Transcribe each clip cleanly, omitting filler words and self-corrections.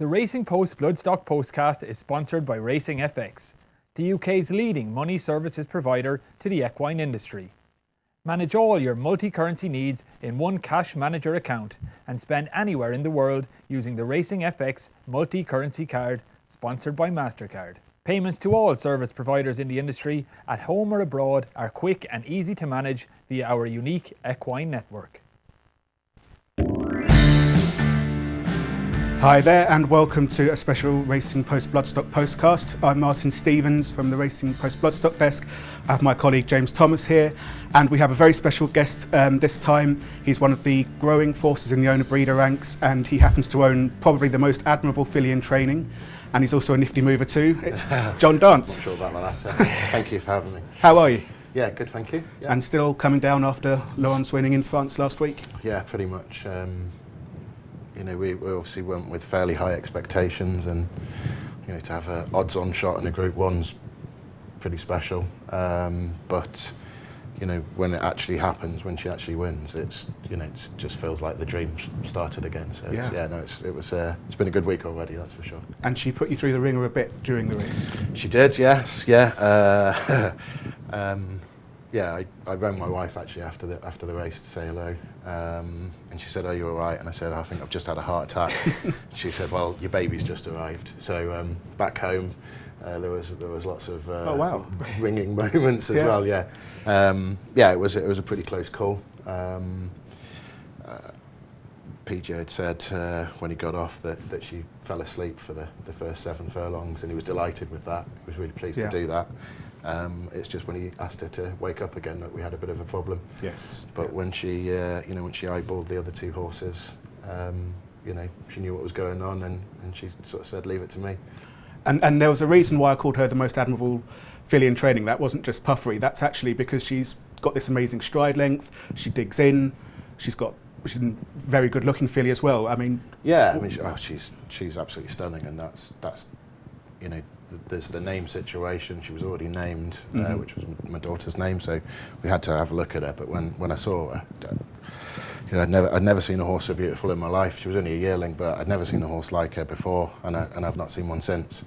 The Racing Post Bloodstock Postcast is sponsored by Racing FX, the UK's leading money services provider to the equine industry. Manage all your multi-currency needs in one cash manager account and spend anywhere in the world using the Racing FX multi-currency card sponsored by MasterCard. Payments to all service providers in the industry, at home or abroad, are quick and easy to manage via our unique equine network. Hi there and welcome to a special Racing Post Bloodstock postcast. I'm Martin Stevens from the Racing Post Bloodstock desk. I have my colleague James Thomas here and we have a very special guest this time. He's one of the growing forces in the owner-breeder ranks and he happens to own probably the most admirable filly in training, and he's also a nifty mover too. It's John Dance. Not sure about the latter. Thank you for having me. How are you? Yeah, good, thank you. Yeah. And still coming down after Laurent's winning in France last week? Yeah, pretty much. You know, we obviously went with fairly high expectations, and you know, to have an odds-on shot in a Group 1's pretty special. But you know, when it actually happens, when she actually wins, it's it just feels like the dream started again. So yeah, it's been a good week already, that's for sure. And she put you through the ringer a bit during the race. She did, yes, yeah. Yeah, I rang my wife actually after the race to say hello, and she said, "Are you all right?" And I said, "I think I've just had a heart attack." She said, "Well, your baby's just arrived." So back home, there was lots of oh, wow. ringing moments as well. Yeah, yeah, it was a pretty close call. PJ had said when he got off that she fell asleep for the first 7 furlongs, and he was delighted with that. He was really pleased to do that. It's just when he asked her to wake up again that we had a bit of a problem. Yes. But when she, when she eyeballed the other 2 horses, she knew what was going on, and she sort of said, "Leave it to me." And there was a reason why I called her the most admirable filly in training. That wasn't just puffery. That's actually because she's got this amazing stride length. She digs in. She's a very good-looking filly as well. I mean, yeah. I mean, she's absolutely stunning, and that's there's the name situation. She was already named, which was my daughter's name, so we had to have a look at her. But when I saw her, I'd never seen a horse so beautiful in my life. She was only a yearling, but I'd never seen a horse like her before, and I've not seen one since.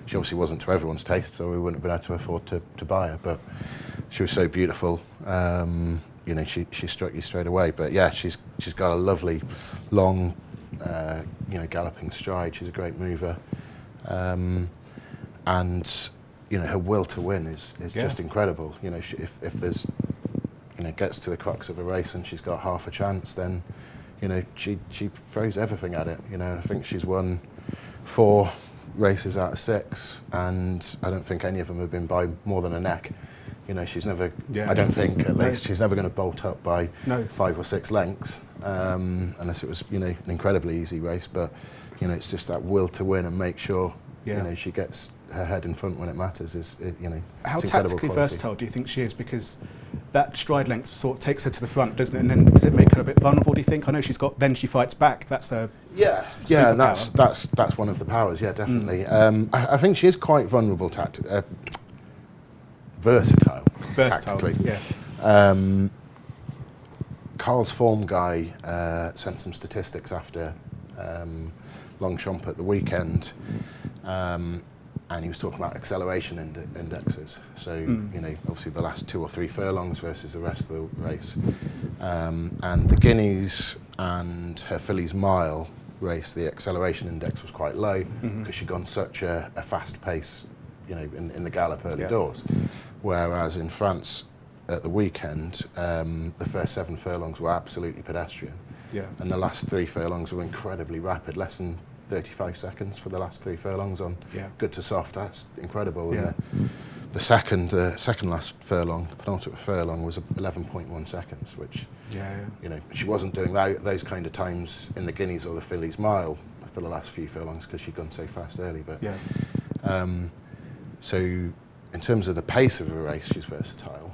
She obviously wasn't to everyone's taste, so we wouldn't have been able to afford to buy her, but she was so beautiful. She struck you straight away. But yeah, she's got a lovely, long, galloping stride. She's a great mover. And her will to win is just incredible. If there's gets to the crux of a race and she's got half a chance, then she throws everything at it. I think she's won 4 races out of 6, and I don't think any of them have been by more than a neck. She's never. I don't think, at least, she's never going to bolt up by 5 or 6 lengths, unless it was an incredibly easy race. But it's just that will to win and make sure she gets her head in front when it matters. How tactically versatile do you think she is? Because that stride length sort of takes her to the front, doesn't it? And then does it make her a bit vulnerable, do you think? I know then she fights back. That's her. Yeah, and that's one of the powers. Yeah, definitely. I think she is quite vulnerable versatile tactically. Yeah. Carl's form guy sent some statistics after Longchamp at the weekend, and he was talking about acceleration indexes. So obviously the last 2 or 3 furlongs versus the rest of the race, and the Guineas and her Fillies Mile race, the acceleration index was quite low because she'd gone such a fast pace, in the gallop early doors. Whereas in France at the weekend, the first 7 furlongs were absolutely pedestrian. Yeah. And the last 3 furlongs were incredibly rapid, less than 35 seconds for the last 3 furlongs on good to soft. That's incredible. Yeah. And the second last furlong, the penultimate furlong, was 11.1 seconds, which she wasn't doing those kind of times in the Guineas or the Fillies Mile for the last few furlongs because she'd gone so fast early. But so in terms of the pace of a race, she's versatile.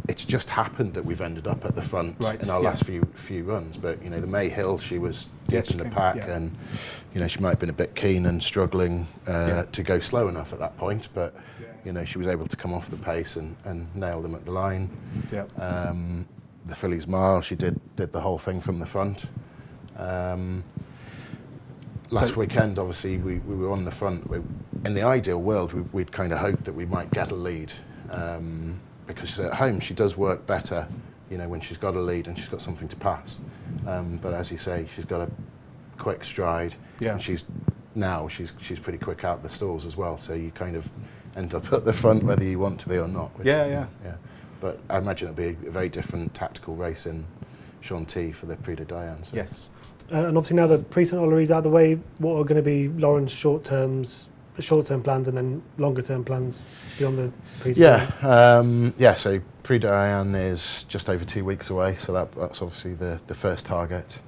It's just happened that we've ended up at the front in our last few runs. But the May Hill, she was deep in the pack, and she might have been a bit keen and struggling to go slow enough at that point. But she was able to come off the pace and nail them at the line. The Fillies Mile, she did the whole thing from the front. last weekend, obviously, we were on the front. In the ideal world, we'd kind of hoped that we might get a lead, because at home she does work better, when she's got a lead and she's got something to pass. But as you say, she's got a quick stride, and she's pretty quick out the stalls as well. So you kind of end up at the front whether you want to be or not. Yeah. But I imagine it'll be a very different tactical race in Chantilly for the Prix de Diane. So. Yes. And obviously now the Pre-St. Olary's out of the way, what are going to be Lauren's short-term plans and then longer-term plans beyond the Prix de Diane? So Prix de Diane is just over 2 weeks away, so that's obviously the first target.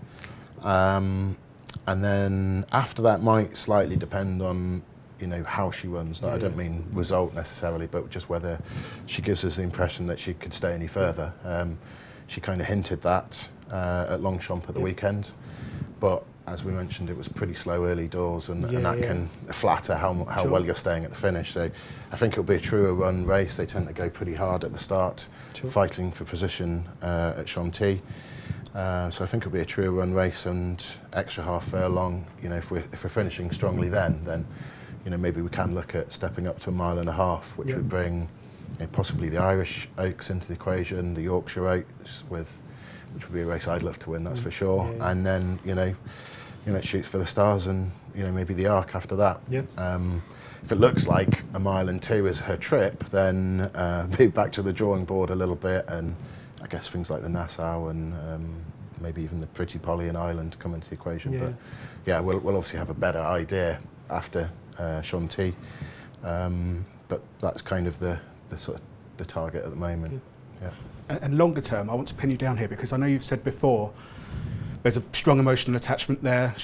And then after that might slightly depend on how she runs. I don't mean result necessarily, but just whether she gives us the impression that she could stay any further. She kind of hinted that at Longchamp at the weekend, but as we mentioned, it was pretty slow early doors, and that can flatter how well you're staying at the finish. So I think it'll be a truer run race. They tend to go pretty hard at the start, fighting for position at Chantilly. So I think it'll be a truer run race and extra half furlong. If we're finishing strongly, then maybe we can look at stepping up to 1.5 miles, which would bring possibly the Irish Oaks into the equation, the Yorkshire Oaks, which would be a race I'd love to win, that's for sure. And then shoot for the stars, and maybe the Arc after that. If it looks like 1.2 miles is her trip, then be back to the drawing board a little bit, and I guess things like the Nassau and maybe even the Pretty Polly in Ireland come into the equation. But we'll obviously have a better idea after Chantilly, but that's kind of the sort of the target at the moment. And longer term, I want to pin you down here, because I know you've said before there's a strong emotional attachment there.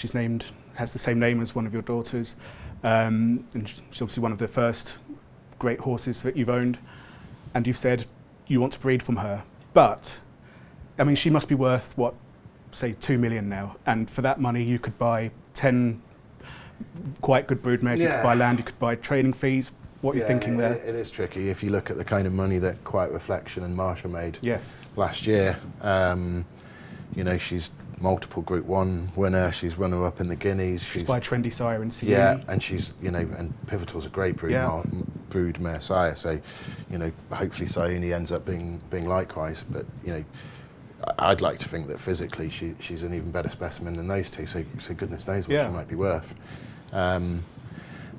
Has the same name as one of your daughters, and she's obviously one of the first great horses that you've owned, and you've said you want to breed from her. But I mean, she must be worth what, say 2 million now, and for that money you could buy 10 quite good broodmares, you could buy land, you could buy training fees. What are you thinking there? It is tricky. If you look at the kind of money that Quiet Reflection and Marsha made last year, she's multiple Group 1 winner, she's runner-up in the Guineas. She's by Trendy Sire and CE. Yeah, and she's, and Pivotal's a great broodmare sire, so, hopefully Sayuni ends up being likewise, but, I'd like to think that physically she's an even better specimen than those two, so goodness knows what she might be worth.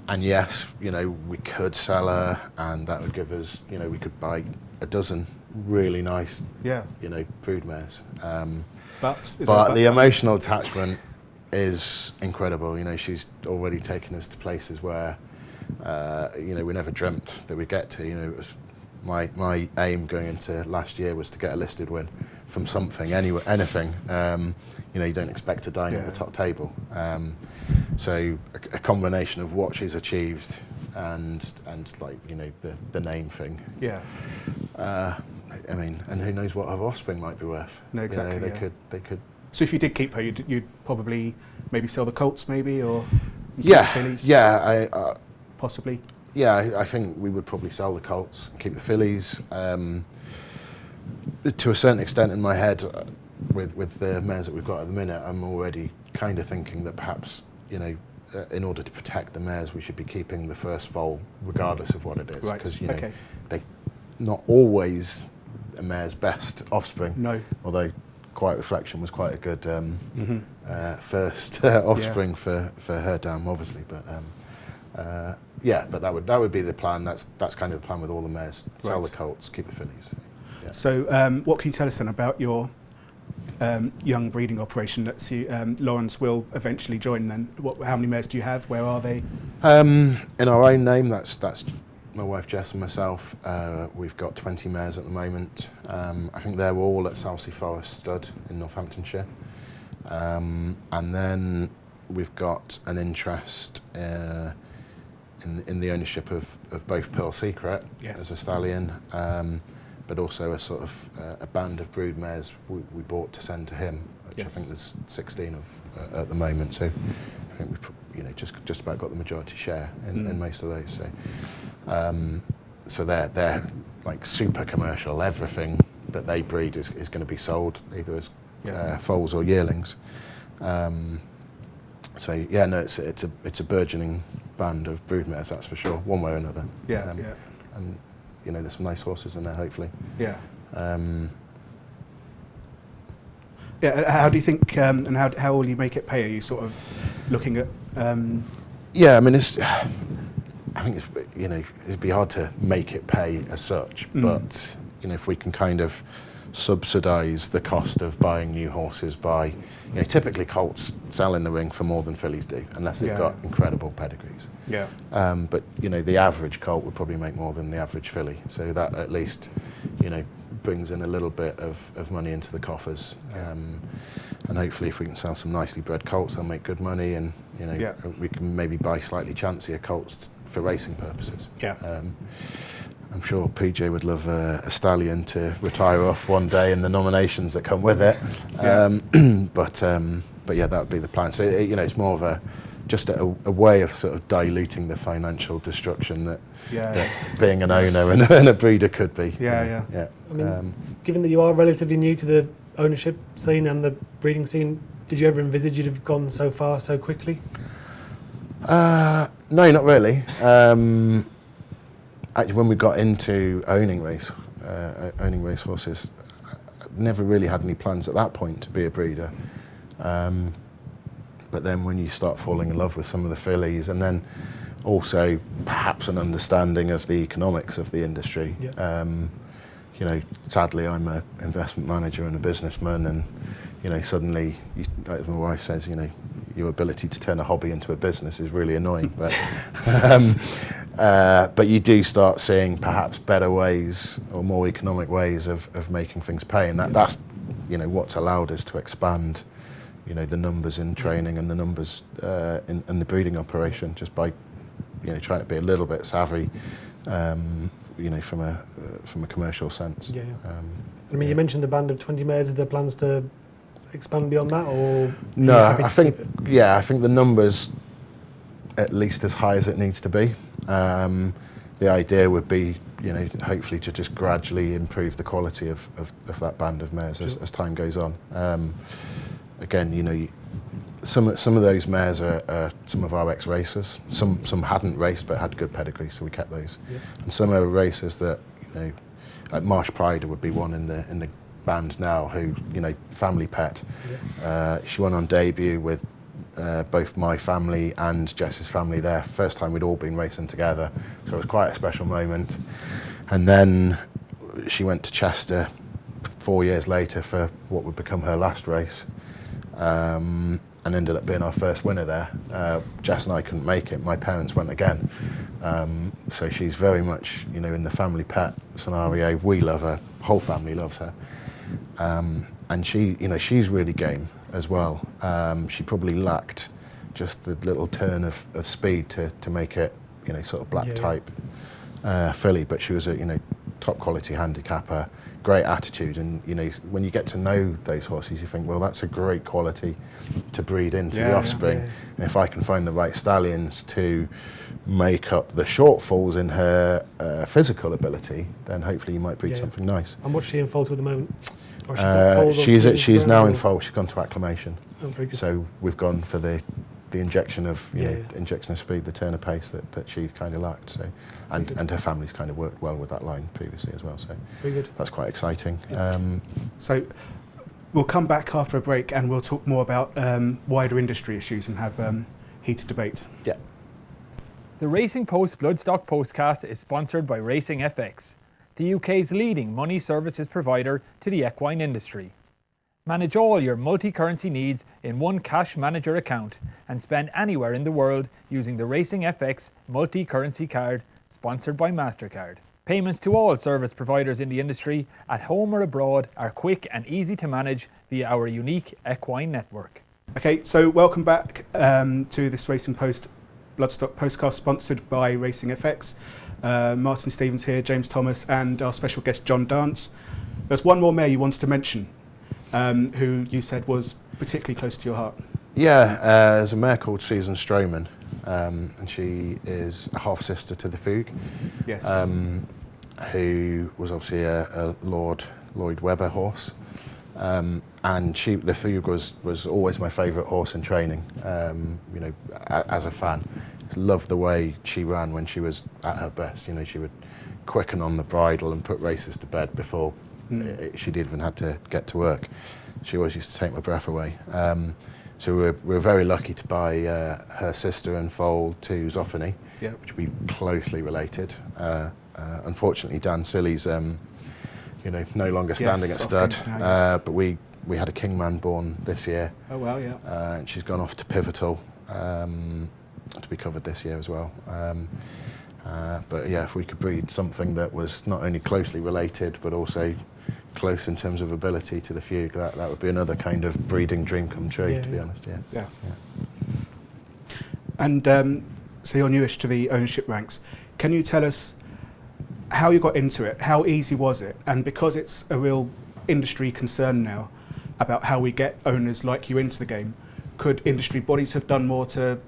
And yes, we could sell her, and that would give us, we could buy a dozen really nice, broodmares. But the emotional attachment is incredible. She's already taken us to places where, we never dreamt that we'd get to. It was my aim going into last year was to get a listed win from something, anything. You don't expect to dine at the top table. So a combination of what she's achieved and like, the name thing. I mean, and who knows what her offspring might be worth. No, exactly. They could. So if you did keep her, you'd probably maybe sell the colts, maybe, or fillies? Possibly. Yeah, I think we would probably sell the colts and keep the fillies. To a certain extent, in my head, with the mares that we've got at the minute, I'm already kind of thinking that perhaps, in order to protect the mares, we should be keeping the first foal, regardless of what it is, because they not always a mare's best offspring. No. Although Quiet Reflection was quite a good first offspring for her dam, obviously, but. But that would be the plan. That's kind of the plan with all the mares. Sell the colts, keep the fillies. Yeah. So what can you tell us then about your young breeding operation that Lawrence will eventually join then? How many mares do you have? Where are they? In our own name, that's my wife Jess and myself. We've got 20 mares at the moment. I think they're all at Southsea Forest Stud in Northamptonshire. And then we've got an interest in the ownership of both Pearl Secret as a stallion, but also a sort of a band of broodmares we bought to send to him, which I think there's 16 of at the moment. So I think we've just about got the majority share in most of those. So they're like super commercial. Everything that they breed is going to be sold either as foals or yearlings. So yeah, no, it's a burgeoning band of broodmares, that's for sure, one way or another. Yeah, And there's some nice horses in there, hopefully. Yeah. How do you think, and how will you make it pay? Are you sort of looking at? Yeah, I mean, I think it'd be hard to make it pay as such, but if we can kind of subsidise the cost of buying new horses by, typically colts sell in the ring for more than fillies do, unless they've got incredible pedigrees. Yeah. But the average colt would probably make more than the average filly, so that at least, brings in a little bit of money into the coffers. And hopefully, if we can sell some nicely bred colts, they'll make good money, and we can maybe buy slightly chancier colts for racing purposes. Yeah. I'm sure PJ would love a stallion to retire off one day and the nominations that come with it. But yeah, that would be the plan. So it's more of just a way of sort of diluting the financial destruction that being an owner and a breeder could be. Yeah. I mean, given that you are relatively new to the ownership scene and the breeding scene, did you ever envisage you'd have gone so far so quickly? No, not really. Actually, when we got into owning race horses, I never really had any plans at that point to be a breeder. But then when you start falling in love with some of the fillies, and then also perhaps an understanding of the economics of the industry. Sadly, I'm an investment manager and a businessman, and suddenly, like my wife says, your ability to turn a hobby into a business is really annoying. But you do start seeing perhaps better ways or more economic ways of making things pay, and that's what's allowed us to expand the numbers in training and the numbers in the breeding operation, just by trying to be a little bit savvy, from a commercial sense. You mentioned the band of 20 mares. Is there plans to expand beyond that, or no? I think the numbers at least as high as it needs to be. The idea would be, hopefully to just gradually improve the quality of that band of mares as time goes on. Again, some of those mares are some of our ex-racers. Some hadn't raced but had good pedigree, so we kept those. And some are racers that, like Marsh Pride would be one in the band now, who family pet. She went on debut with both my family and Jess's family there. First time we'd all been racing together, so it was quite a special moment. And then she went to Chester 4 years later for what would become her last race, and ended up being our first winner there. Jess and I couldn't make it. My parents went again. So she's very much, in the family pet scenario. We love her. Whole family loves her. And she, she's really game as well. She probably lacked just the little turn of speed to make it, sort of black type filly. But she was a, top quality handicapper, great attitude, and when you get to know those horses, you think, well, that's a great quality to breed into the offspring. And if I can find the right stallions to make up the shortfalls in her physical ability, then hopefully you might breed something nice. And what's she in foal to at the moment? She's now in foal. She's gone to acclimation. Oh, very good. So we've gone for the injection of injection of speed, the turn of pace that she kind of lacked. So, and her family's kind of worked well with that line previously as well. So very good. That's quite exciting. So we'll come back after a break and we'll talk more about wider industry issues and have heated debate. Yeah. The Racing Post Bloodstock Postcast is sponsored by Racing FX, the UK's leading money services provider to the equine industry. Manage all your multi-currency needs in one cash manager account and spend anywhere in the world using the Racing FX multi-currency card, sponsored by MasterCard. Payments to all service providers in the industry, at home or abroad, are quick and easy to manage via our unique equine network. Okay, so welcome back to this Racing Post Bloodstock Postcast, sponsored by Racing FX. Martin Stevens here, James Thomas, and our special guest John Dance. There's one more mare you wanted to mention, who you said was particularly close to your heart. Yeah, there's a mare called Susan Stroman, and she is a half sister to the Fugue. Yes. Who was obviously a Lloyd Webber horse. And the Fugue was always my favourite horse in training. You know, as a fan, loved the way she ran when she was at her best. You know, she would quicken on the bridle and put races to bed before she'd even had to get to work. She always used to take my breath away. So we were very lucky to buy her sister and foal to Zoffany, which we closely related. Unfortunately, Dan Silly's you know, no longer standing at stud, but we had a Kingman born this year. Oh well, yeah. And she's gone off to Pivotal to be covered this year as well. But yeah, if we could breed something that was not only closely related but also close in terms of ability to the Fugue, that would be another kind of breeding dream come true, to be honest. Yeah. And so you're newish to the ownership ranks. Can you tell us how you got into it? How easy was it? And because it's a real industry concern now about how we get owners like you into the game, could industry bodies have done more to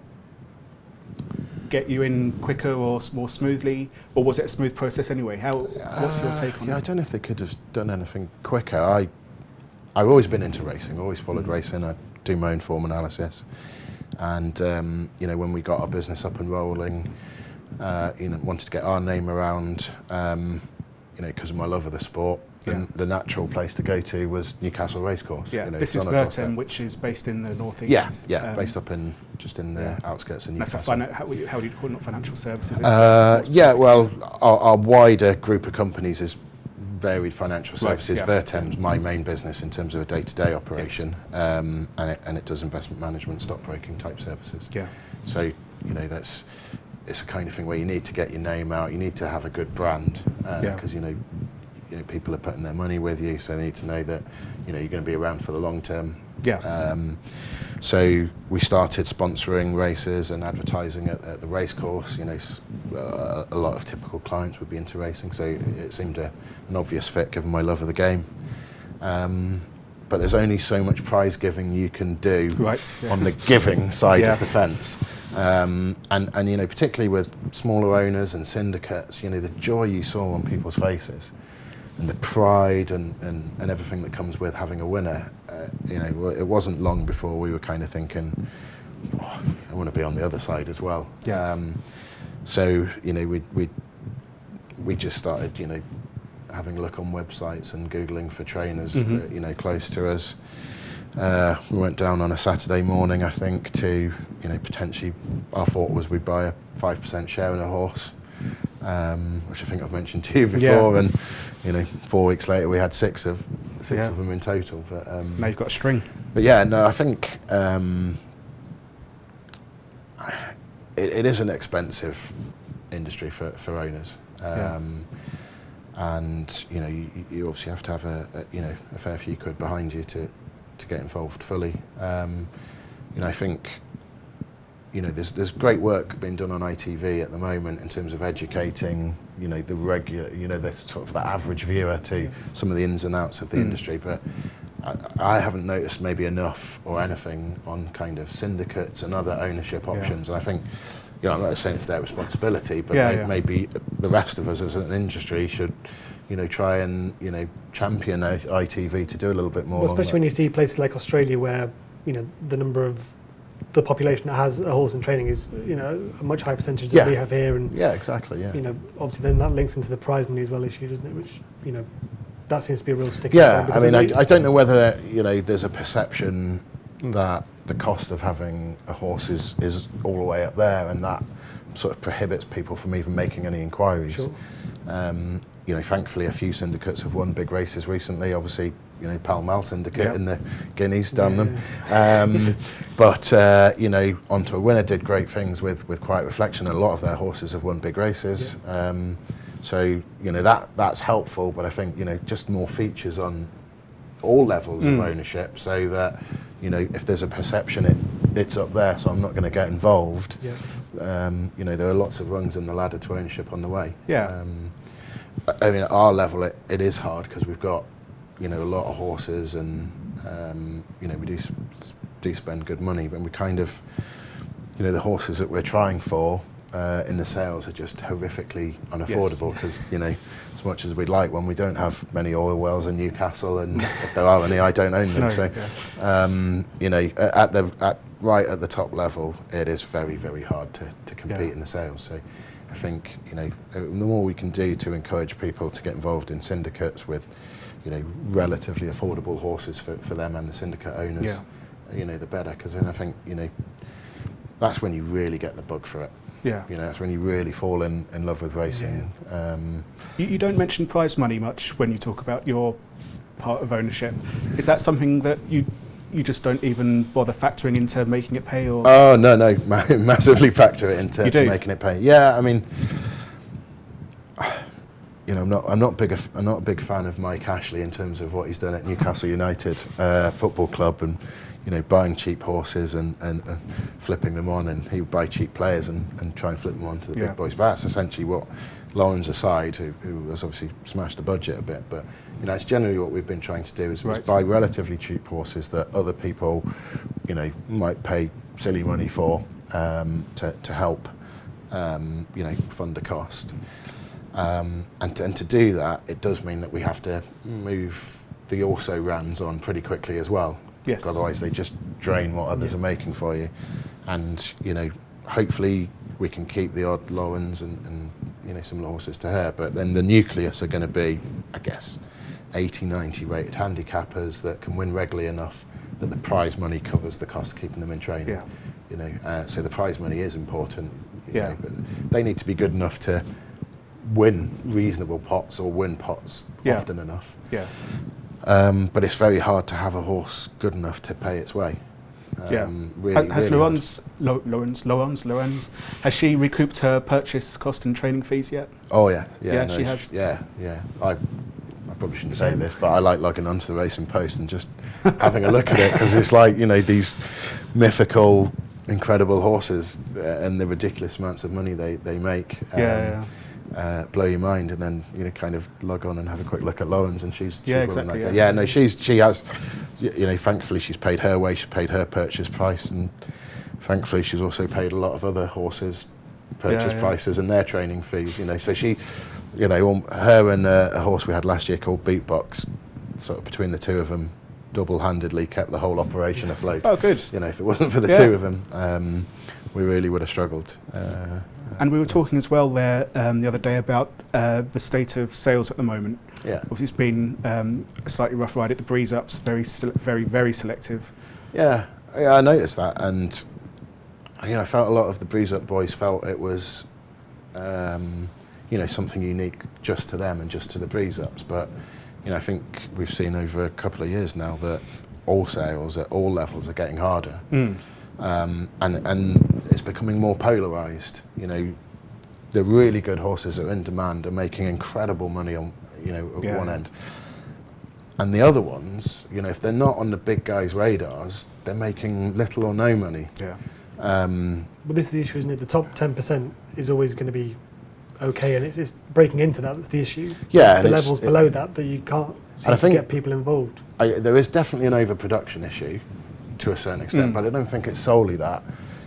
get you in quicker or more smoothly, or was it a smooth process anyway? What's your take on it? I don't know if they could have done anything quicker. I've always been into racing, always followed racing. I do my own form analysis, and you know, when we got our business up and rolling, you know, wanted to get our name around, you know, because of my love of the sport. And the natural place to go to was Newcastle Racecourse. Yeah, you know, this is Vertem, which is based in the northeast. Yeah, based up in just in the outskirts of Newcastle. How do you call it? Not financial services? Yeah, well, our wider group of companies is varied financial services. Right, Vertem's my main business in terms of a day-to-day operation, and it does investment management, stockbroking type services. Yeah. So you know, it's a kind of thing where you need to get your name out. You need to have a good brand because you know, people are putting their money with you, so they need to know that, you know, you're going to be around for the long term. So we started sponsoring races and advertising at the racecourse. You know, a lot of typical clients would be into racing, so it seemed an obvious fit given my love of the game. But there's only so much prize giving you can do on the giving side of the fence. And you know, particularly with smaller owners and syndicates, you know, the joy you saw on people's faces and the pride and everything that comes with having a winner, you know, it wasn't long before we were kind of thinking, oh, I want to be on the other side as well. So you know, we just started, you know, having a look on websites and Googling for trainers, you know, close to us. We went down on a Saturday morning, I think, to, you know, potentially our thought was we'd buy a 5% share in a horse, which I think I've mentioned to you before, and you know, 4 weeks later we had six of them in total. But now you've got a string. But yeah, no, I think it is an expensive industry for owners. And you know, you obviously have to have a fair few quid behind you to get involved fully. You know, I think, you know, there's great work being done on ITV at the moment in terms of educating, you know, the regular, you know, the sort of the average viewer to some of the ins and outs of the industry. But I haven't noticed maybe enough or anything on kind of syndicates and other ownership options. And I think, you know, I'm not saying it's their responsibility, but maybe the rest of us as an industry should, you know, try and, you know, champion ITV to do a little bit more. Well, especially when you see places like Australia where, you know, the number of the population that has a horse in training is, you know, a much higher percentage than we have here. And exactly. You know, obviously then that links into the prize money as well issue, doesn't it? Which, you know, that seems to be a real sticky point. I mean, I don't know whether, you know, there's a perception that the cost of having a horse is all the way up there, and that sort of prohibits people from even making any inquiries. Sure. You know, thankfully a few syndicates have won big races recently. Obviously, you know, Pall Mall syndicate in the Guineas done them. But you know, Onto a Winner did great things with Quiet Reflection, and a lot of their horses have won big races. So you know, that's helpful, but I think, you know, just more features on all levels of ownership, so that, you know, if there's a perception it's up there, so I'm not going to get involved. You know, there are lots of rungs in the ladder to ownership on the way. I mean, at our level it is hard because we've got, you know, a lot of horses, and you know, we do spend good money, but we kind of, you know, the horses that we're trying for, in the sales are just horrifically unaffordable because, you know, as much as we'd like one, we don't have many oil wells in Newcastle, and if there are any, I don't own them. You know, right at the top level, it is very, very hard to compete in the sales. So I think, you know, the more we can do to encourage people to get involved in syndicates with, you know, relatively affordable horses for them and the syndicate owners, you know, the better. Because then I think, you know, that's when you really get the bug for it. Yeah. You know, that's when you really fall in love with racing. You don't mention prize money much when you talk about your part of ownership. Is that something that you just don't even bother factoring into making it pay? Or? Oh, no, massively factor it into making it pay. Yeah, I mean, you know, I'm not a big fan of Mike Ashley in terms of what he's done at Newcastle United Football Club, and, you know, buying cheap horses and flipping them on, and he would buy cheap players and try and flip them on to the big boys. But that's essentially what Lauren's aside, who has obviously smashed the budget a bit, but, you know, it's generally what we've been trying to do is buy relatively cheap horses that other people, you know, might pay silly money for to help, you know, fund the cost. And to do that, it does mean that we have to move the also rans on pretty quickly as well. Yes. Otherwise they just drain what others are making for you. And, you know, hopefully we can keep the odd Laurens and you know, some horses to her, but then the nucleus are going to be, I guess, 80, 90 rated handicappers that can win regularly enough that the prize money covers the cost of keeping them in training. Yeah. You know, so the prize money is important. You know, but they need to be good enough to win reasonable pots or win pots often enough. Yeah. But it's very hard to have a horse good enough to pay its way. Really, has really Lorenz, has she recouped her purchase cost and training fees yet? Oh yeah, she has. Yeah. I probably shouldn't say this, but I like logging onto the Racing Post and just having a look at it, because it's like, you know, these mythical, incredible horses and the ridiculous amounts of money they make. Blow your mind, and then, you know, kind of log on and have a quick look at Lauren's, and she's exactly. She has, you know, thankfully she's paid her way, she paid her purchase price, and thankfully she's also paid a lot of other horses purchase prices and their training fees, you know. So she, you know, her and a horse we had last year called Beatbox, sort of between the two of them, double-handedly kept the whole operation afloat. Oh, good. You know, if it wasn't for the two of them, we really would have struggled. And we were talking as well there the other day about the state of sales at the moment. Yeah. Obviously, it's been a slightly rough ride at the Breeze Ups, very selective. Yeah, I noticed that, and, you know, I felt a lot of the Breeze Up boys felt it was, you know, something unique just to them and just to the Breeze Ups. But, you know, I think we've seen over a couple of years now that all sales at all levels are getting harder. And it's becoming more polarized. You know, the really good horses that are in demand are making incredible money on, you know, at one end, and the other ones, you know, if they're not on the big guys' radars, they're making little or no money. But this is the issue, isn't it? The top 10% is always going to be okay, and it's breaking into that's the issue. Yeah, the levels below that you can't seem to get people involved. There is definitely an overproduction issue to a certain extent, but I don't think it's solely that.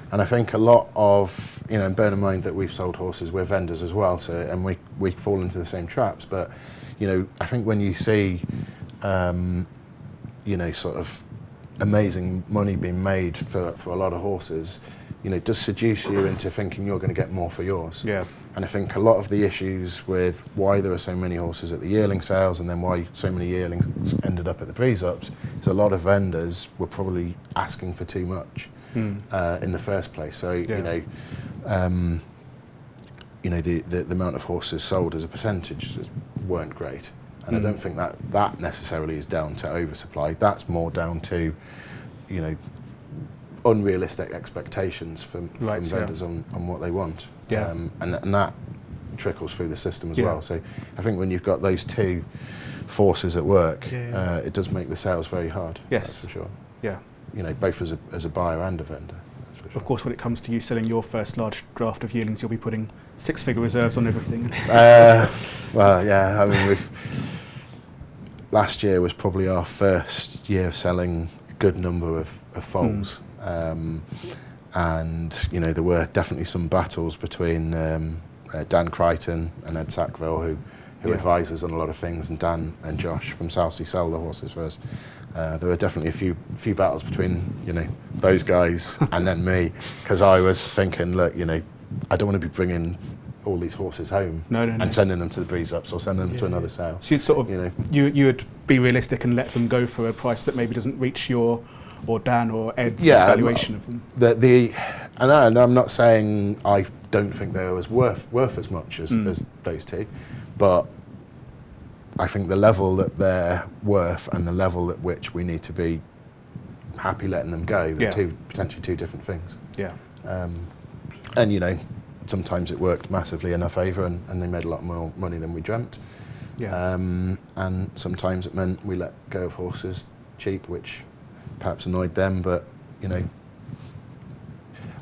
And I think a lot of, you know, and bear in mind that we've sold horses, we're vendors as well, so, and we fall into the same traps. But, you know, I think when you see, you know, sort of amazing money being made for a lot of horses, you know, it does seduce you into thinking you're going to get more for yours. Yeah. And I think a lot of the issues with why there are so many horses at the yearling sales, and then why so many yearlings ended up at the Breeze Ups, is a lot of vendors were probably asking for too much in the first place. So, you know, the amount of horses sold as a percentage just weren't great. And I don't think that necessarily is down to oversupply. That's more down to, you know, unrealistic expectations from vendors on what they want. And that trickles through the system as well. So I think when you've got those two forces at work, it does make the sales very hard. Yes, that's for sure. Yeah, you know, both as a buyer and a vendor. That's for sure. Of course, when it comes to you selling your first large draft of yearlings, you'll be putting six-figure reserves on everything. Well, yeah, I mean, last year was probably our first year of selling a good number of foals. and there were definitely some battles between Dan Crichton and Ed Sackville, who advises on a lot of things, and Dan and Josh from Southsea sell the horses for us. There were definitely a few battles between those guys and then me, because I was thinking, look, I don't want to be bringing all these horses home and sending them to the breeze ups or sending them to another sale. So you'd sort of you would be realistic and let them go for a price that maybe doesn't reach your or Dan or Ed's valuation of them. And I'm not saying I don't think they were worth as much as those two, but I think the level that they're worth and the level at which we need to be happy letting them go are potentially two different things. Yeah. And sometimes it worked massively in our favour and they made a lot more money than we dreamt. Yeah. And sometimes it meant we let go of horses cheap, which perhaps annoyed them, but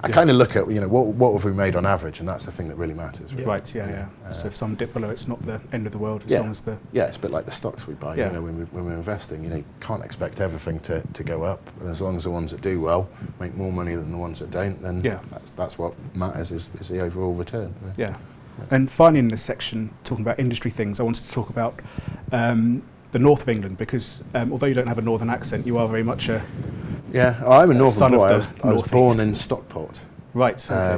I kind of look at what have we made on average, and that's the thing that really matters. Really. Right. Yeah. So if some dip below, it's not the end of the world as long as the it's a bit like the stocks we buy. When we're investing, you can't expect everything to go up, and as long as the ones that do well make more money than the ones that don't, then that's what matters is the overall return. Yeah. And finally, in this section, talking about industry things, I wanted to talk about the north of England, because although you don't have a northern accent, you are very much a I'm a northern boy. I was born northeast. in Stockport. Right. Okay.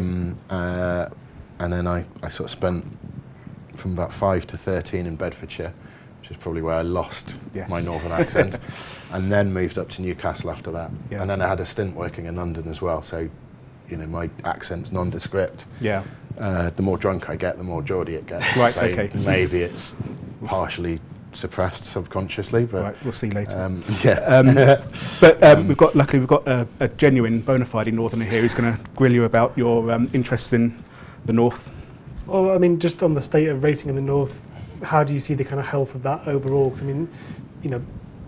And then I sort of spent from about 5 to 13 in Bedfordshire, which is probably where I lost my northern accent, and then moved up to Newcastle after that. Yeah. And then I had a stint working in London as well, so my accent's nondescript. Yeah. The more drunk I get, the more Geordie it gets. Right. So okay. Maybe it's partially suppressed subconsciously, but right, we'll see later. But we've got a genuine bona fide northerner here who's going to grill you about your interests in the north. Well, I mean, just on the state of racing in the north, how do you see the kind of health of that overall? Because I mean,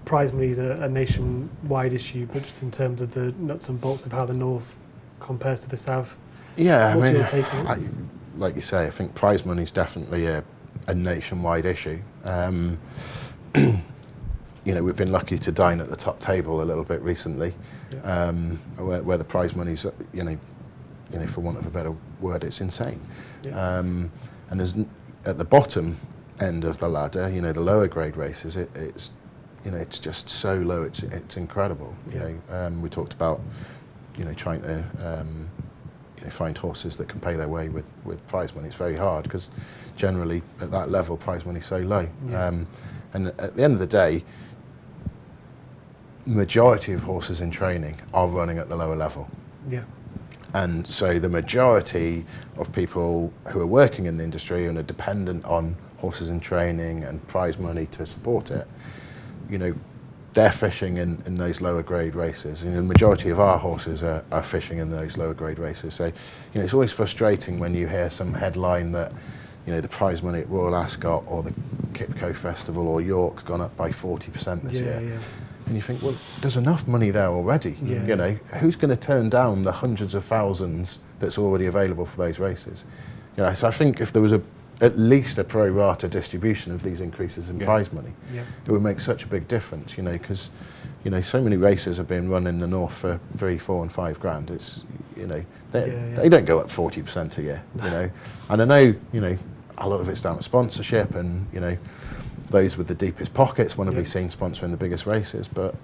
prize money is a nationwide issue, but just in terms of the nuts and bolts of how the north compares to the south. Yeah, what's your take on it? Like you say, I think prize money is definitely a nationwide issue. We've been lucky to dine at the top table a little bit recently, where the prize money's, for want of a better word, it's insane. Yeah. And there's at the bottom end of the ladder, the lower grade races, it's just so low, it's incredible. Yeah. We talked about, trying to find horses that can pay their way with prize money. It's very hard because generally at that level prize money's so low. Yeah. And at the end of the day, majority of horses in training are running at the lower level. Yeah. And so the majority of people who are working in the industry and are dependent on horses in training and prize money to support it, they're fishing in those lower grade races. The majority of our horses are fishing in those lower grade races. So, it's always frustrating when you hear some headline that, the prize money at Royal Ascot or the Kipco Festival or York's gone up by 40% this year. Yeah. And you think, well, there's enough money there already. Yeah. Who's going to turn down the hundreds of thousands that's already available for those races? So I think if there was at least a pro rata distribution of these increases in prize money, it would make such a big difference, because so many races have been run in the north for 3, 4 and 5 grand. It's they don't go up 40% a year, and I know a lot of it's down to sponsorship, and those with the deepest pockets want to be seen sponsoring the biggest races, but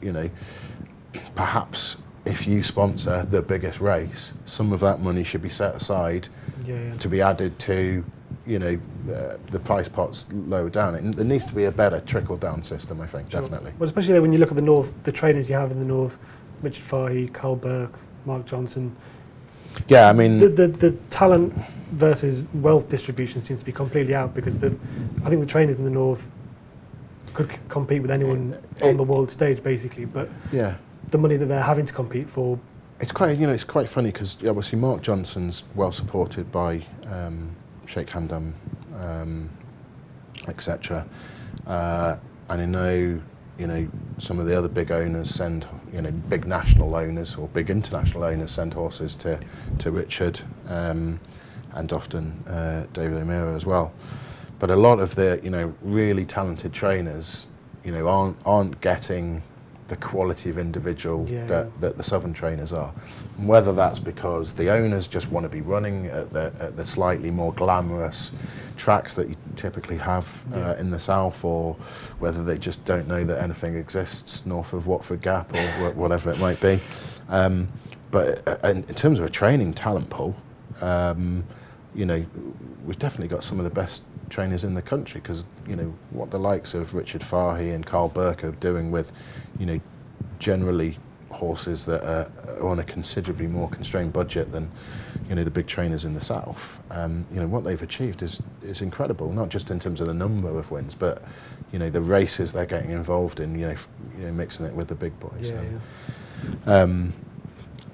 perhaps if you sponsor the biggest race, some of that money should be set aside to be added to the price pots lower down. There needs to be a better trickle-down system, I think, definitely. Well, especially when you look at the north, the trainers you have in the north, Richard Fahey, Carl Burke, Mark Johnson. Yeah, I mean... The talent versus wealth distribution seems to be completely out, because I think the trainers in the north could compete with anyone on the world stage, basically, but the money that they're having to compete for... It's quite funny, because obviously Mark Johnson's well supported by Sheikh Hamdan, etc. And I know, some of the other big owners send, big national owners or big international owners send horses to Richard, and often David O'Meara as well. But a lot of the, really talented trainers, aren't getting the quality of individual that the Southern trainers are. And whether that's because the owners just want to be running at the slightly more glamorous tracks that you typically have in the South, or whether they just don't know that anything exists north of Watford Gap or whatever it might be. But in terms of a training talent pool, you know, we've definitely got some of the best trainers in the country, because you know what the likes of Richard Fahey and Carl Burke are doing with, you know, generally horses that are on a considerably more constrained budget than, you know, the big trainers in the South. You know, what they've achieved is incredible, not just in terms of the number of wins, but you know, the races they're getting involved in, you know, mixing it with the big boys.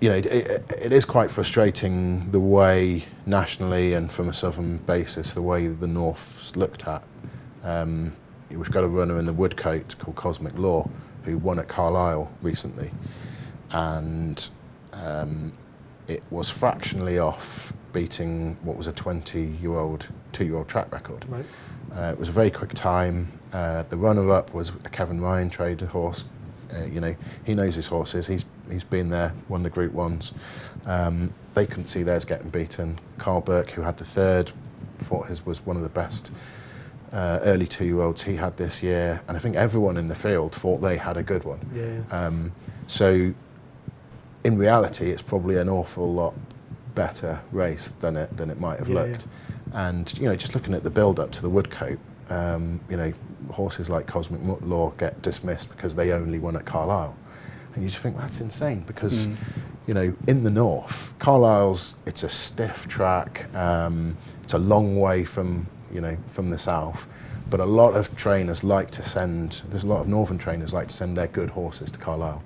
You know, it is quite frustrating the way nationally and from a Southern basis, the way the North's looked at. We've got a runner in the Woodcote called Cosmic Law who won at Carlisle recently, and it was fractionally off beating what was a 20-year-old, 2-year-old track record. Right. It was a very quick time. The runner-up was a Kevin Ryan trader horse. You know, he knows his horses. He's been there, won the Group 1s. They couldn't see theirs getting beaten. Carl Burke, who had the third, thought his was one of the best early 2-year-olds he had this year, and I think everyone in the field thought they had a good one. So in reality, it's probably an awful lot better race than it might have looked. And you know, just looking at the build up to the Woodcote, you know, horses like Cosmic Law get dismissed because they only won at Carlisle, and you just think that's insane, because you know, in the North, Carlisle's, it's a stiff track, it's a long way from, you know, from the South, but a lot of trainers like to send, there's a lot of Northern trainers like to send their good horses to Carlisle.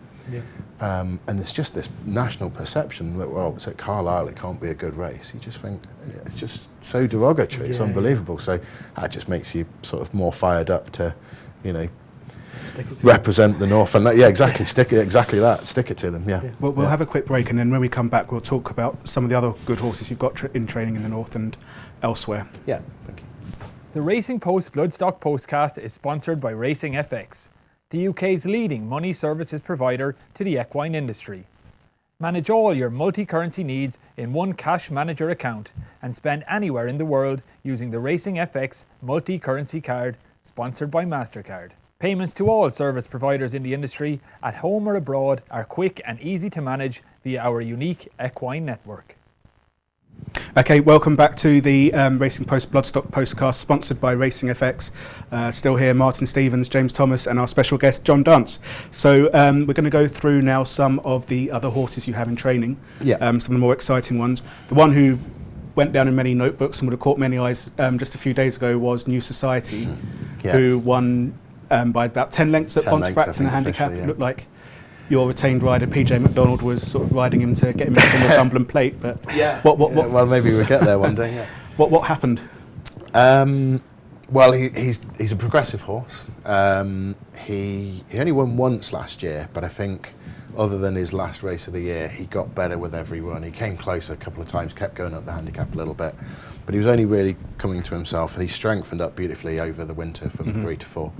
And it's just this national perception that, well, it's at Carlisle, it can't be a good race. You just think it's just so derogatory, it's unbelievable. So that just makes you sort of more fired up to, you know, represent the North, and exactly, stick it to them. We'll have a quick break, and then when we come back, we'll talk about some of the other good horses you've got in training in the North and elsewhere. Yeah, thank you. The Racing Post Bloodstock Postcast is sponsored by Racing FX, the UK's leading money services provider to the equine industry. Manage all your multi-currency needs in one cash manager account and spend anywhere in the world using the Racing FX multi-currency card, sponsored by MasterCard. Payments to all service providers in the industry, at home or abroad, are quick and easy to manage via our unique equine network. Okay, welcome back to the Racing Post Bloodstock Postcast, sponsored by Racing FX. Still here, Martin Stevens, James Thomas, and our special guest, John Dance. So we're going to go through now some of the other horses you have in training, some of the more exciting ones. The one who went down in many notebooks and would have caught many eyes just a few days ago was New Society, who won by about 10 lengths at Pontefract in the handicap. It looked like your retained rider, PJ McDonald, was sort of riding him to get him into the Northumberland plate. But well, maybe we'll get there one day. What happened? Well, he's a progressive horse. He only won once last year, but I think other than his last race of the year, he got better with every run. He came closer a couple of times, kept going up the handicap a little bit, but he was only really coming to himself, and he strengthened up beautifully over the winter from 3 to 4.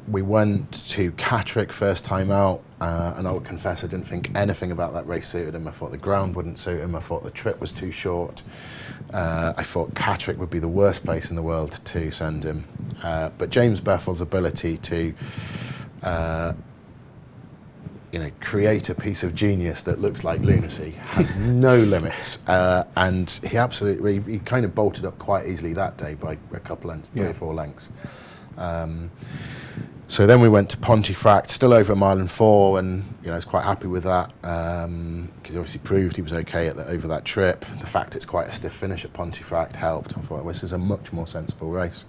We went to Catterick first time out, and I would confess I didn't think anything about that race suited him. I thought the ground wouldn't suit him. I thought the trip was too short. I thought Catterick would be the worst place in the world to send him. But James Beffel's ability to create a piece of genius that looks like lunacy has no limits. And he kind of bolted up quite easily that day by a couple lengths, 3 or 4 lengths. So then we went to Pontefract, still over 1 mile and 4, and I was quite happy with that, because he obviously proved he was okay over that trip. The fact it's quite a stiff finish at Pontefract helped. I thought, well, this is a much more sensible race.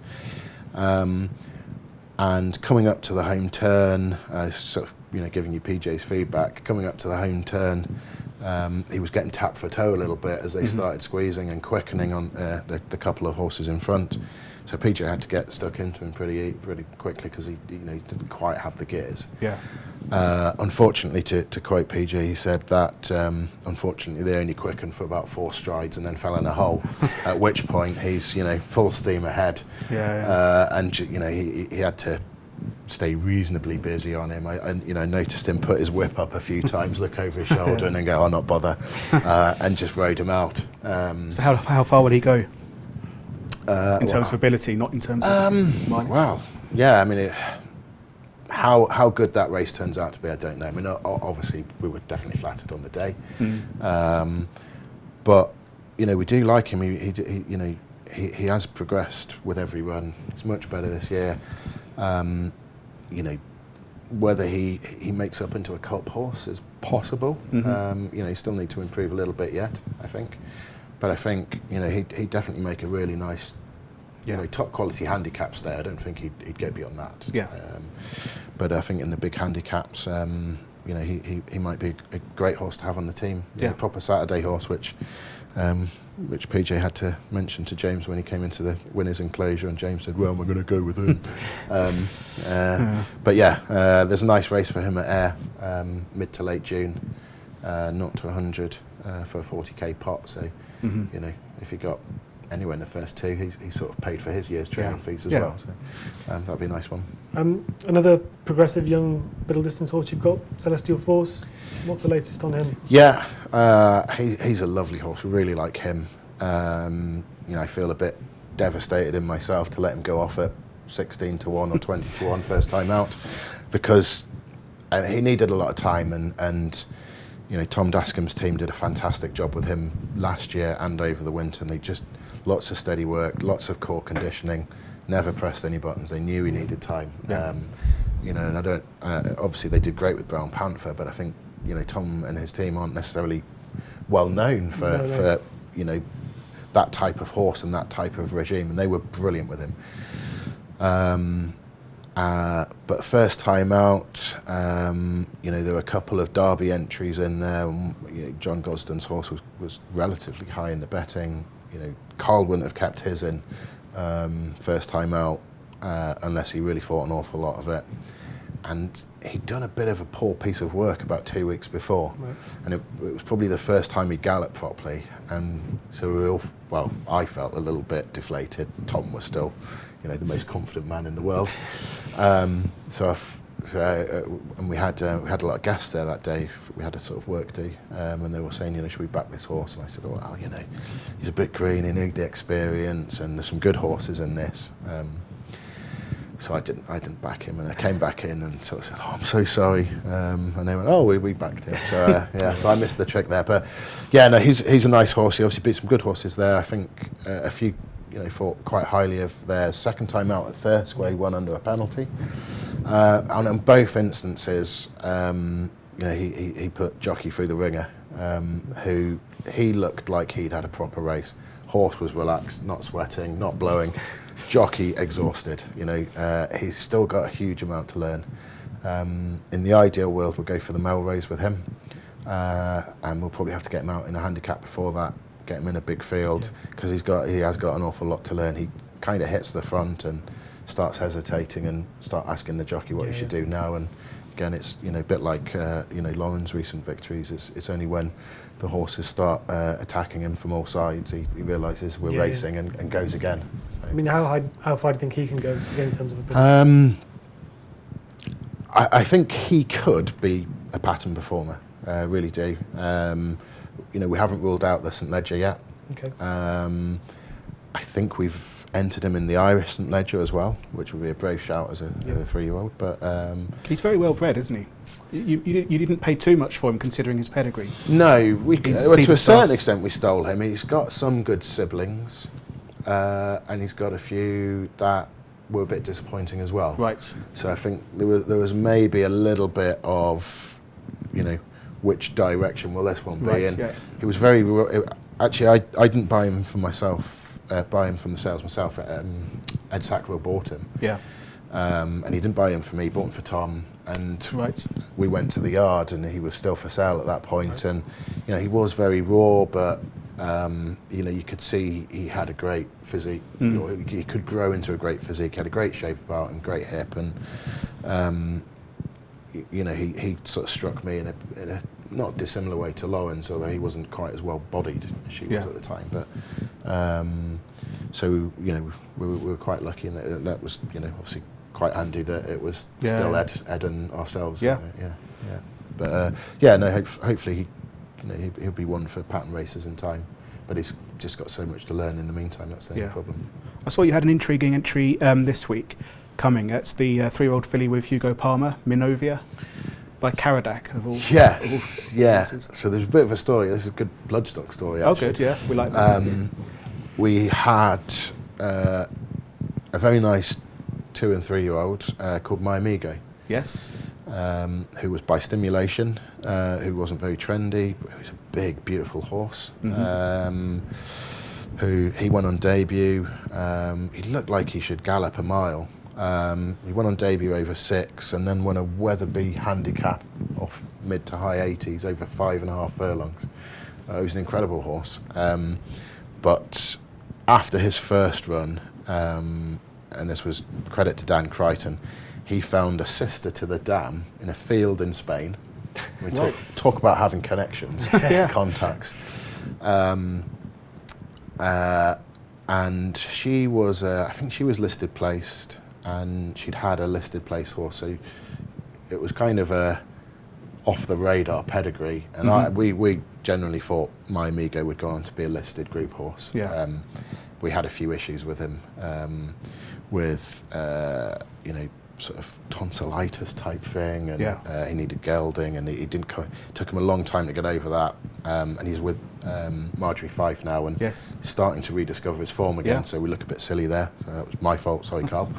And coming up to the home turn, sort of giving you PJ's feedback, coming up to the home turn, he was getting tapped for toe a little bit as they started squeezing and quickening on the couple of horses in front. So PJ had to get stuck into him pretty quickly, because he didn't quite have the gears. Unfortunately, to quote PJ, he said that unfortunately they only quickened for about 4 strides and then fell in a hole. At which point he's full steam ahead, and he had to stay reasonably busy on him. I noticed him put his whip up a few times, look over his shoulder, and then go, "Oh, not bother," and just rode him out. So how far would he go in terms of ability, not in terms of mileage? Well, yeah, I mean, how good that race turns out to be, I don't know. I mean, obviously we were definitely flattered on the day, but we do like him. He has progressed with every run. He's much better this year. Whether he makes up into a cup horse is possible. He still need to improve a little bit yet, I think. But I think he'd definitely make a really nice, top quality handicaps there. I don't think he'd go beyond that. Yeah. But I think in the big handicaps, he might be a great horse to have on the team. A proper Saturday horse, which PJ had to mention to James when he came into the winners' enclosure, and James said, "Well, we're going to go with him." But there's a nice race for him at Ayr, mid to late June, 0 to 100 for a 40k pot. So, if he got anywhere in the first two, he sort of paid for his year's training fees as well. So that'd be a nice one. Another progressive young middle distance horse you've got, Celestial Force. What's the latest on him? Yeah, he's a lovely horse. We really like him. I feel a bit devastated in myself to let him go off at 16 to 1 or 20 to 1 first time out, because he needed a lot of time, and Tom Dascombe's team did a fantastic job with him last year and over the winter, and they just lots of steady work, lots of core conditioning, never pressed any buttons. They knew he needed time. And I don't obviously they did great with Brown Panther, but I think Tom and his team aren't necessarily well known for that type of horse and that type of regime, and they were brilliant with him. But first time out, there were a couple of Derby entries in there. John Gosden's horse was relatively high in the betting. Carl wouldn't have kept his in first time out unless he really thought an awful lot of it. And he'd done a bit of a poor piece of work about 2 weeks before, and it was probably the first time he galloped properly. And so I felt a little bit deflated. Tom was still, the most confident man in the world. And we had a lot of guests there that day. We had a sort of work day, and they were saying, should we back this horse? And I said, he's a bit green, he needs the experience, and there's some good horses in this. So I didn't back him, and I came back in and sort of said, "Oh, I'm so sorry," and they went, "Oh, we backed him." So so I missed the trick there, but he's a nice horse. He obviously beat some good horses there. I think a few thought quite highly of their second time out at Thirsk, where he won under a penalty, and in both instances, he put jockey through the ringer, who he looked like he'd had a proper race. Horse was relaxed, not sweating, not blowing. Jockey exhausted. He's still got a huge amount to learn. In the ideal world, we'll go for the Melrose with him, and we'll probably have to get him out in a handicap before that, get him in a big field, because he has got an awful lot to learn. He kind of hits the front and starts hesitating and start asking the jockey what he should do now. And again, it's a bit like Lauren's recent victories. It's only when the horses start attacking him from all sides he realises we're racing and goes again. I mean, how far do you think he can go in terms of ability? I think he could be a pattern performer. Really do. We haven't ruled out the St Ledger yet. Okay. I think we've entered him in the Irish St Ledger as well, which would be a brave shout as a 3-year-old. But he's very well bred, isn't he? You didn't pay too much for him, considering his pedigree. No, to a certain extent we stole him. He's got some good siblings, and he's got a few that were a bit disappointing as well. Right. So I think there was maybe a little bit of, which direction will this one be? Right, and he was very. Actually, I didn't buy him for myself. Buy him from the sales myself. Ed Sackville bought him. Yeah. And he didn't buy him for me. He bought him for Tom. And we went to the yard, and he was still for sale at that point. And he was very raw, but you could see he had a great physique. He could grow into a great physique. He had a great shape about and great hip, and he sort of struck me in a not dissimilar way to Lawrence, although he wasn't quite as well bodied as she was at the time. But so we were quite lucky, and that was obviously quite handy that it was still Ed and ourselves. Yeah. But hopefully he'll be one for pattern races in time. But he's just got so much to learn in the meantime. That's the only problem. I saw you had an intriguing entry this week coming. It's the 3-year-old filly with Hugo Palmer, Minovia, by Caradak of all. Yes, So there's a bit of a story. This is a good Bloodstock story, actually. Oh, good, yeah. We like that. We had a very nice 2- and 3-year-old called My Amigo. Yes. Who was by stimulation, who wasn't very trendy, but he was a big, beautiful horse. Who he went on debut. He looked like he should gallop a mile. He went on debut over 6 and then won a Weatherby handicap off mid to high 80s over 5.5 furlongs. He was an incredible horse. But after his first run, and this was credit to Dan Crichton, he found a sister to the dam in a field in Spain. We talk about having connections, contacts. And she was, I think she was listed placed, and she'd had a listed place horse, so it was kind of a off the radar pedigree. And we generally thought My Amigo would go on to be a listed group horse. Yeah. We had a few issues with him, with sort of tonsillitis type thing, and he needed gelding, and he didn't. Took him a long time to get over that, and he's with Marjorie Fife now, and starting to rediscover his form again. So we look a bit silly there. So that was my fault. Sorry, Carl.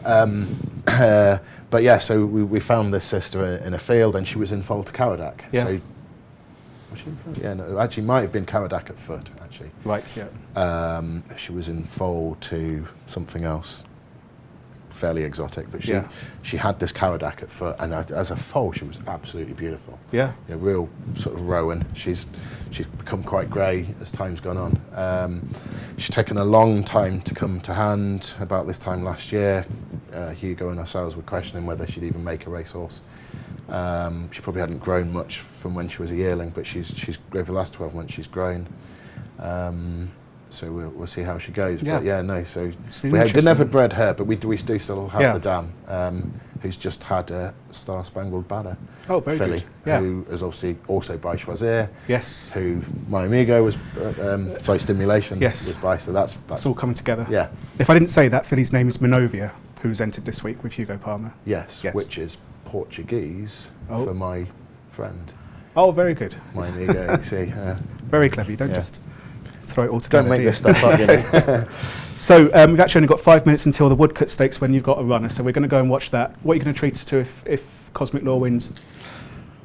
But yeah, so we found this sister in a field, and she was in foal to Caradak. Yeah. So, was she in foal? Yeah, no, actually, might have been Caradak at foot. Actually. Right. Yeah. She was in foal to something else, fairly exotic, but she had this Caradak at foot, and as a foal she was absolutely beautiful. Yeah, real sort of rowan. She's become quite grey as time's gone on. She's taken a long time to come to hand. About this time last year, Hugo and ourselves were questioning whether she'd even make a racehorse. She probably hadn't grown much from when she was a yearling, but she's over the last 12 months she's grown. So we'll see how she goes. Yeah. But yeah, no. So we never bred her, but we do still have the dam, who's just had a Star Spangled Banner. Oh, very filly, good. Yeah. Who is obviously also by Choisir. Yes. Who My Amigo was, Stimulation. Was by. So that's all coming together. Yeah. If I didn't say that, filly's name is Minovia, who's entered this week with Hugo Palmer. Yes. Which is Portuguese for my friend. Oh, very good. My Amigo. You see. Very clever. You don't just throw it all together. Don't make this stuff up, you know. So we've actually only got 5 minutes until the Woodcut Stakes when you've got a runner, so we're going to go and watch that. What are you going to treat us to if Cosmic Law wins?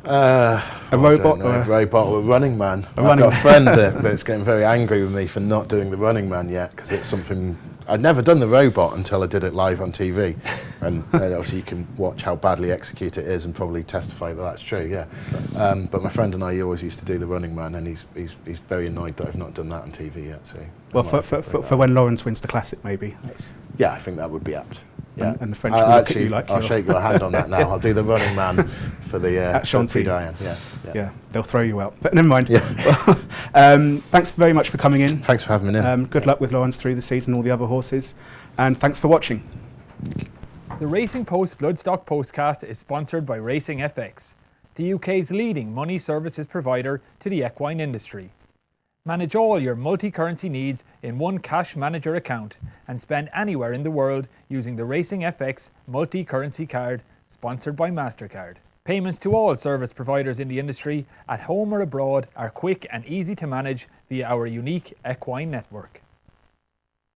A robot or a robot or a running man. I've got a friend that's getting very angry with me for not doing the running man yet, because it's something I'd never done the robot until I did it live on TV, and obviously you can watch how badly executed it is and probably testify that that's true. Yeah, but my friend and I always used to do the running man, and he's very annoyed that I've not done that on TV yet. So well, for when Lawrence wins the Classic, maybe. Yeah, I think that would be apt. Yeah, and the French will look at you like I'll shake your hand on that now. I'll do the running man for the Diane. Yeah, they'll throw you out. But never mind. Thanks very much for coming in. Thanks for having me in. Good luck with Lawrence through the season, all the other horses, and thanks for watching. The Racing Post Bloodstock Postcast is sponsored by Racing FX, the UK's leading money services provider to the equine industry. Manage all your multi-currency needs in one cash manager account and spend anywhere in the world using the Racing FX multi-currency card sponsored by MasterCard. Payments to all service providers in the industry at home or abroad are quick and easy to manage via our unique equine network.